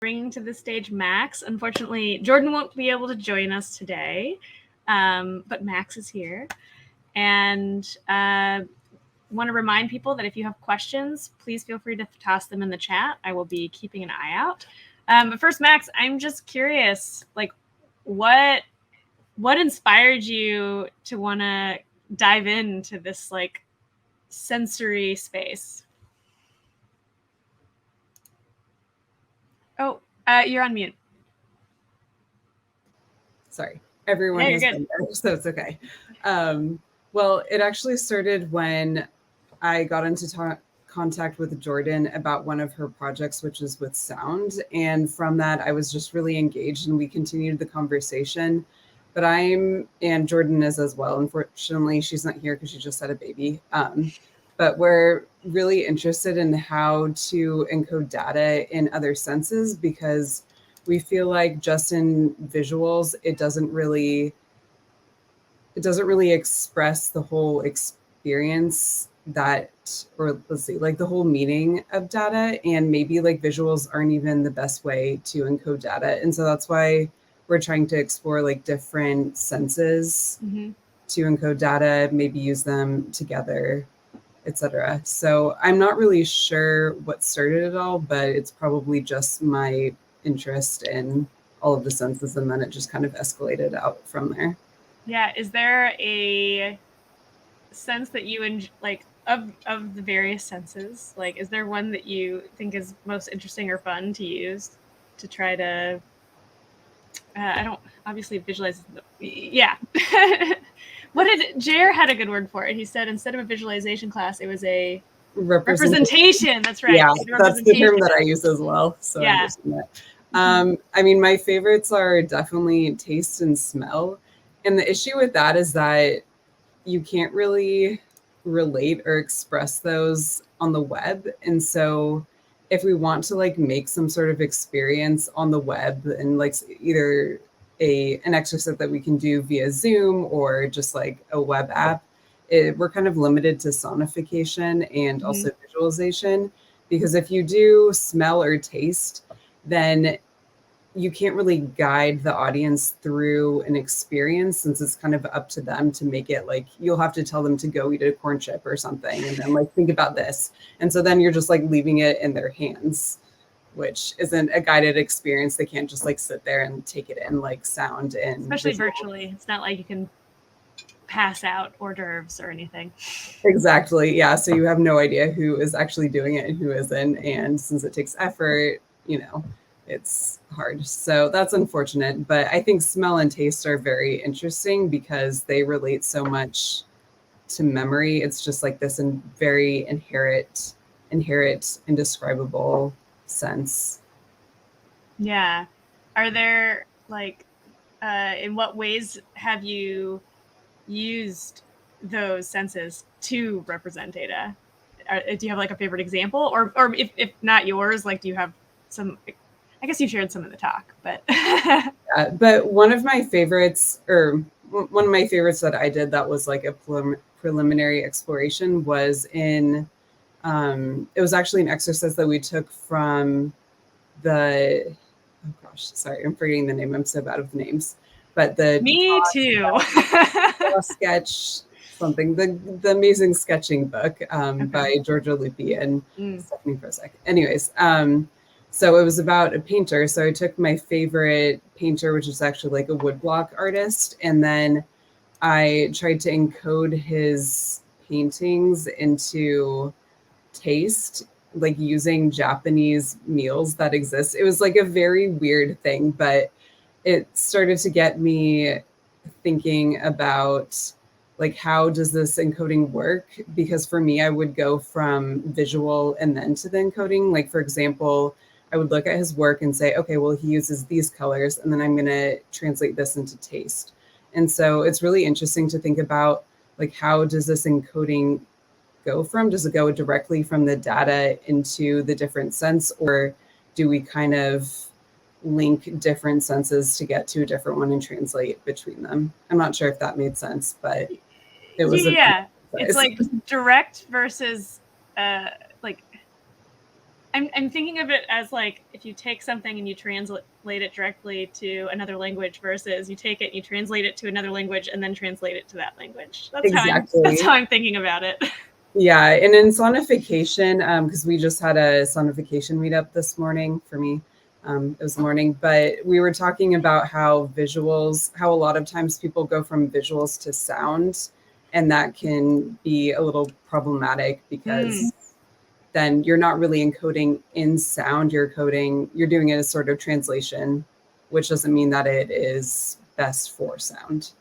bringing to the stage Max. Unfortunately, Jordan won't be able to join us today, but Max is here. And want to remind people that if you have questions, please feel free to toss them in the chat. I will be keeping an eye out. But first, Max, I'm just curious, like, what inspired you to want to dive into this like sensory space? Oh, you're on mute. Sorry, everyone has been there, so it's okay. Well, it actually started when I got into contact with Jordan about one of her projects, which is with sound. And from that, I was just really engaged and we continued the conversation. But and Jordan is as well. Unfortunately, she's not here because she just had a baby. But we're really interested in how to encode data in other senses because we feel like just in visuals, it doesn't really express the whole experience or let's see, like the whole meaning of data, and maybe like visuals aren't even the best way to encode data. And so that's why we're trying to explore like different senses to encode data, maybe use them together, etc. So I'm not really sure what started it all, but it's probably just my interest in all of the senses, and then it just kind of escalated out from there. Yeah, is there a sense that you like of the various senses? Like, is there one that you think is most interesting or fun to use to try to? I don't obviously visualize. Yeah. What did Jer had a good word for it? He said instead of a visualization class, it was a representation. That's right. Yeah, that's the term that I use as well. So yeah. I mean, my favorites are definitely taste and smell. And the issue with that is that you can't really relate or express those on the web. And so if we want to like make some sort of experience on the web and like either an exercise that we can do via Zoom or just like a web app, we're kind of limited to sonification and also visualization, because if you do smell or taste, then you can't really guide the audience through an experience, since it's kind of up to them to make it. Like, you'll have to tell them to go eat a corn chip or something and then like think about this. And so then you're just like leaving it in their hands, which isn't a guided experience. They can't just like sit there and take it in like sound and especially virtually. It's not like you can pass out hors d'oeuvres or anything. Exactly. Yeah. So you have no idea who is actually doing it and who isn't. And since it takes effort, it's hard. So that's unfortunate. But I think smell and taste are very interesting because they relate so much to memory. It's just like this very inherent, indescribable sense. Yeah. Are there like, in what ways have you used those senses to represent data? Do you have like a favorite example, or if not yours, like do you have some? I guess you shared some in the talk, but but one of my favorites that I did that was like a preliminary exploration was it was actually an exercise that we took from I'm forgetting the name. I'm so bad with names. But me too. Sketch something, the amazing sketching book by Georgia Lupi and Stephanie Prosek. Anyways, so it was about a painter. So I took my favorite painter, which is actually like a woodblock artist, and then I tried to encode his paintings into taste, like using Japanese meals that exist. It was like a very weird thing, but it started to get me thinking about like, how does this encoding work? Because for me, I would go from visual and then to the encoding. Like, for example, I would look at his work and say, okay, well, he uses these colors, and then I'm going to translate this into taste. And so it's really interesting to think about, like, how does this encoding go from? Does it go directly from the data into the different sense, or do we kind of link different senses to get to a different one and translate between them? I'm not sure if that made sense, but it was it's like direct versus like I'm thinking of it as like if you take something and you translate it directly to another language versus you take it and you translate it to another language and then translate it to that language. That's how I'm thinking about it. Yeah, and in sonification, because we just had a sonification meetup this morning for me. It was morning, but we were talking about how a lot of times people go from visuals to sound, and that can be a little problematic because then you're not really encoding in sound, you're doing it as sort of translation, which doesn't mean that it is best for sound.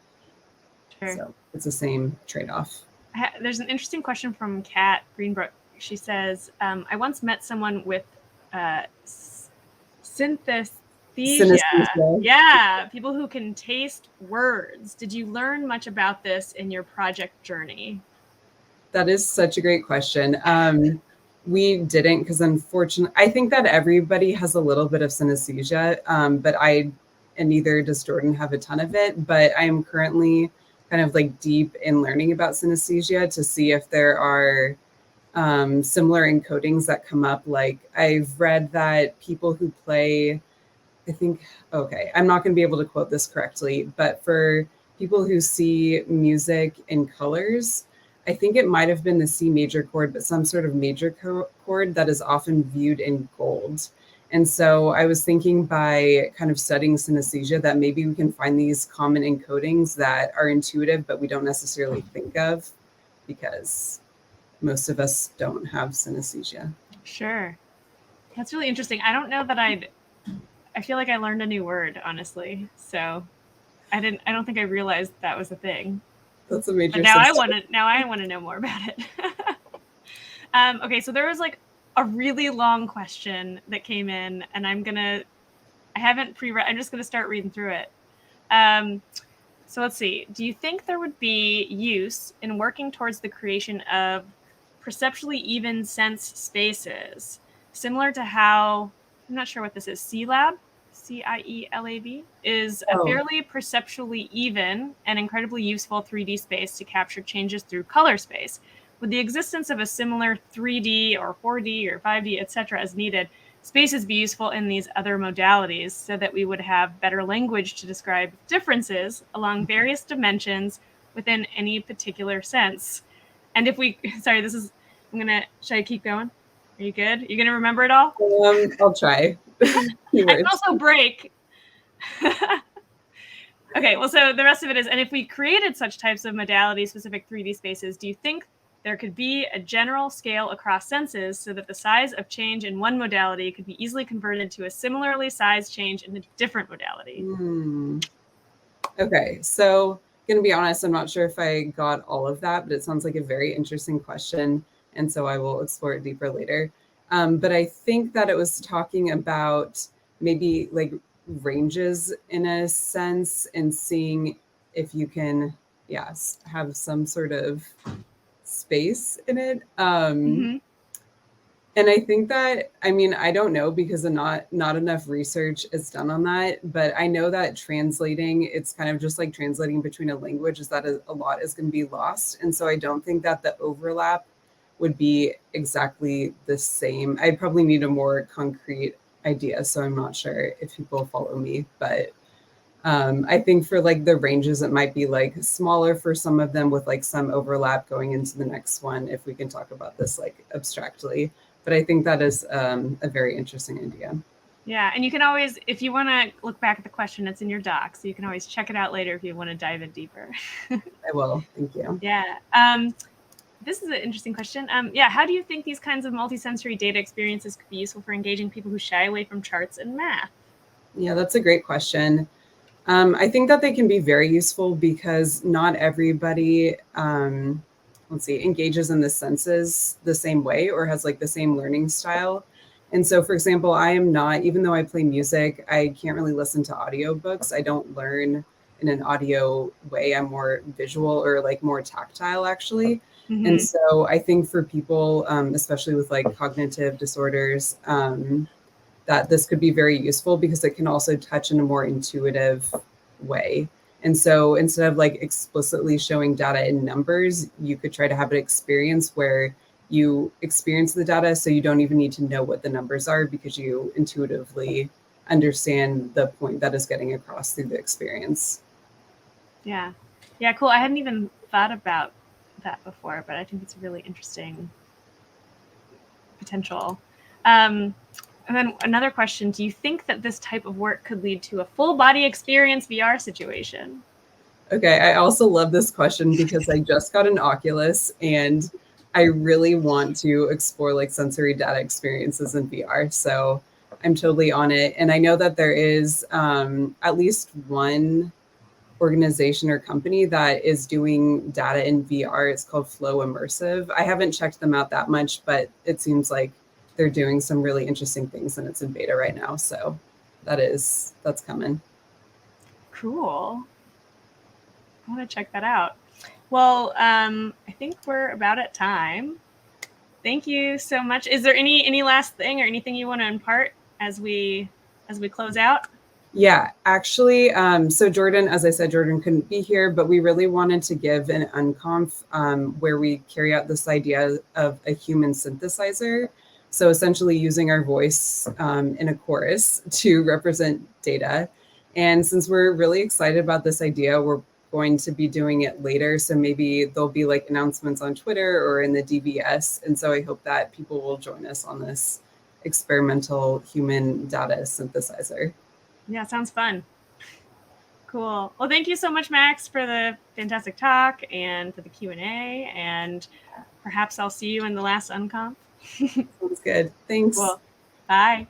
Sure. So it's the same trade-off. There's an interesting question from Kat Greenbrook. She says, I once met someone with synesthesia. Yeah, people who can taste words. Did you learn much about this in your project journey? That is such a great question. We didn't, because unfortunately, I think that everybody has a little bit of synesthesia, but neither does Jordan have a ton of it, but I'm currently kind of like deep in learning about synesthesia to see if there are similar encodings that come up. Like I've read that people who play, I'm not going to be able to quote this correctly, but for people who see music in colors, I think it might have been the C major chord, but some sort of major chord that is often viewed in gold. And so I was thinking by kind of studying synesthesia that maybe we can find these common encodings that are intuitive, but we don't necessarily think of because most of us don't have synesthesia. Sure. That's really interesting. I don't know that I feel like I learned a new word, honestly. So I don't think I realized that was a thing. That's a major. But now I want to know more about it. Okay, so there was like a really long question that came in, and I'm just gonna start reading through it. So let's see. Do you think there would be use in working towards the creation of perceptually even sense spaces, similar to how, I'm not sure what this is, CIELAB, CIELAB, is a fairly perceptually even and incredibly useful 3D space to capture changes through color space. With the existence of a similar 3D or 4D or 5D, etc. as needed, spaces be useful in these other modalities so that we would have better language to describe differences along various dimensions within any particular sense. And if we, should I keep going? Are you good? You gonna remember it all? I'll try. I can also break. Okay, well, so the rest of it is, and if we created such types of modality-specific 3D spaces, do you think there could be a general scale across senses so that the size of change in one modality could be easily converted to a similarly sized change in a different modality? Okay, so going to be honest, I'm not sure if I got all of that, but it sounds like a very interesting question. And so I will explore it deeper later. But I think that it was talking about maybe like ranges in a sense and seeing if you can, have some sort of space in it. And I think that, I don't know because not enough research is done on that, but I know that translating, it's kind of just like translating between a language, is that a lot is going to be lost. And so I don't think that the overlap would be exactly the same. I probably need a more concrete idea, so I'm not sure if people follow me, but I think for like the ranges, it might be like smaller for some of them with like some overlap going into the next one, if we can talk about this like abstractly. But I think that is a very interesting idea. Yeah, and you can always, if you want to look back at the question, it's in your doc, so you can always check it out later if you want to dive in deeper. I will. Thank you. Yeah. This is an interesting question. How do you think these kinds of multisensory data experiences could be useful for engaging people who shy away from charts and math? Yeah, that's a great question. I think that they can be very useful because not everybody, engages in the senses the same way or has like the same learning style. And so, for example, I am not, even though I play music, I can't really listen to audiobooks. I don't learn in an audio way. I'm more visual or like more tactile, actually. Mm-hmm. And so I think for people, especially with like cognitive disorders, that this could be very useful because it can also touch in a more intuitive way. And so instead of like explicitly showing data in numbers, you could try to have an experience where you experience the data, so you don't even need to know what the numbers are because you intuitively understand the point that is getting across through the experience. Yeah. Yeah, cool. I hadn't even thought about that before, but I think it's a really interesting potential. And then another question, do you think that this type of work could lead to a full body experience VR situation? Okay, I also love this question because I just got an Oculus and I really want to explore like sensory data experiences in VR. So I'm totally on it. And I know that there is at least one organization or company that is doing data in VR. It's called Flow Immersive. I haven't checked them out that much, but it seems like they're doing some really interesting things and it's in beta right now. So that's coming. Cool. I want to check that out. Well, I think we're about at time. Thank you so much. Is there any last thing or anything you want to impart as we close out? Yeah, actually, so Jordan, as I said, Jordan couldn't be here, but we really wanted to give an unconf where we carry out this idea of a human synthesizer. So essentially using our voice in a chorus to represent data. And since we're really excited about this idea, we're going to be doing it later. So maybe there'll be like announcements on Twitter or in the DVS. And so I hope that people will join us on this experimental human data synthesizer. Yeah, sounds fun. Cool. Well, thank you so much, Max, for the fantastic talk and for the Q&A. And perhaps I'll see you in the last Unconf. Sounds good. Thanks. Cool. Bye.